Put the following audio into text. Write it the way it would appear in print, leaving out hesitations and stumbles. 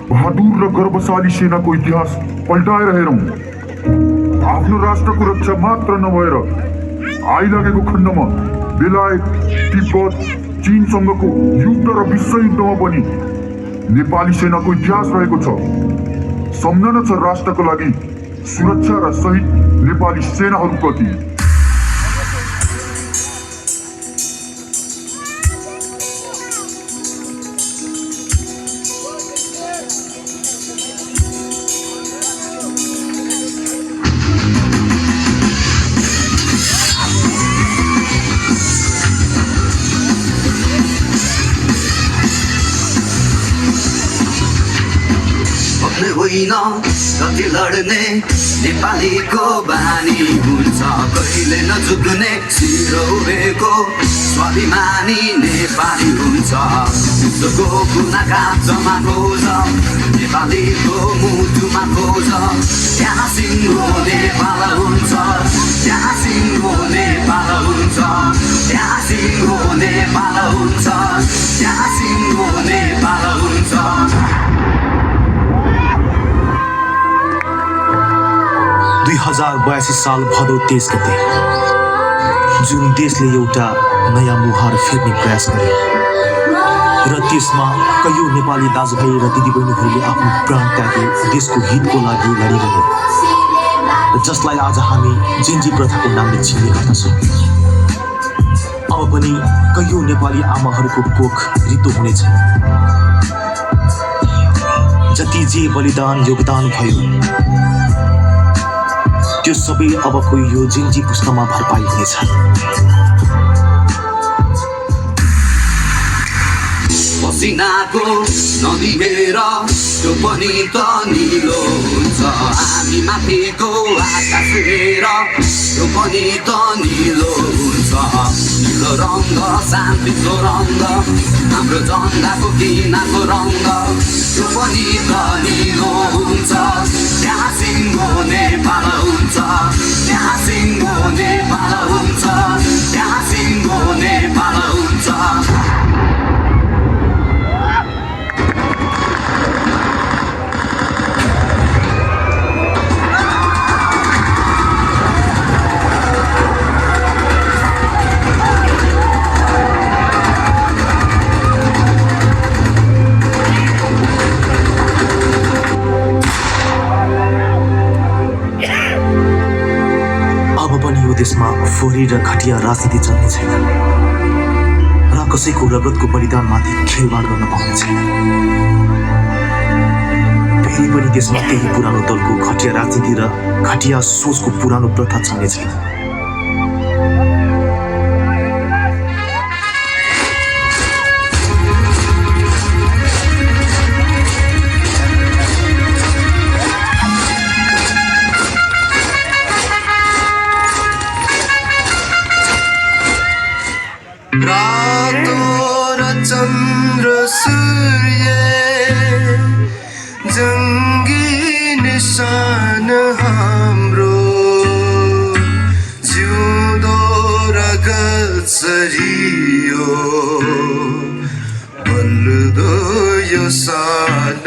बहादुर र गर्वशाली सेनाको इतिहास पल्टाएर हेरौँ। आफ्नो राष्ट्रको रक्षा मात्र नभएर आइलागेको खण्डमा बेलायत, तिब्बत, चीनसँगको युद्ध र विश्वयुद्धमा पनि नेपाली सेनाको इतिहास रहेको छ। सम्झना छ राष्ट्रको लागि सुरक्षा र शहीद नेपाली सेनाहरूप्रति। होइन कति लड्ने नेपालीको बानी हुन्छ, कहिले नझुक्ने सिरौरेको स्वाभिमानी नेपाली हुन्छ। विश्वको कुना काँचमा खोज नेपालीको मुटुमा खोज, त्यहाँ सिङ्गो नेपाल हुन्छ, त्यहाँ सिङ्गो नेपाल हुन्छ, त्यहाँ सिङ्गो नेपाल हुन्छ, त्यहाँ सिङ्गो नेपाल हुन्छ। 2082 साल भदौ 23 गते जुन देशले एउटा नयाँ मुहार फेर्ने प्रयास गरे र त्यसमा कयौं नेपाली दाजुभाइ र दिदीबहिनीहरूले आफ्नो प्राण त्यागे देशको हितको लागि लडिरहे, जसलाई आज हामी जेन्जी प्रथाको नामले चिन्ने गर्दछौँ। अब पनि कयौं नेपाली आमाहरूको कोख रित्तो हुनेछ। जति जे बलिदान योगदान भयो त्यो सबै अबको यो जेन्जी पुस्तामा भरपाई हुनेछ। पसिनाको नदी हेर त्यो पनि त निलो हुन्छ, हामी माथिको आकाश हेर त्यो पनि त निलो हुन्छ। निलो रङ्ग शान्तिको रङ्ग, हाम्रो झन्डाको किनाको रङ्ग त्यो पनि त निलो हुन्छ। त्यहाँ सिङ्गो नेपाल हुन्छ, त्यहाँ सिङ्गो नेपाल हुन्छ, त्यहाँ सिङ्गो नेपाल हुन्छ। देशमा फोहोरी र घटिया राजनीति चल्ने छैन र कसैको रगतको बलिदानमाथि खेलवाड गर्न पाउने छैन। फेरि पनि देशमा त्यही पुरानो दलको घटिया राजनीति र घटिया सोचको पुरानो प्रथा चल्ने छैन। रातो र चन्द्र सूर्य जङ्गी निशान हाम्रो, जिउँदो रगत सरियो बल्दो यो साल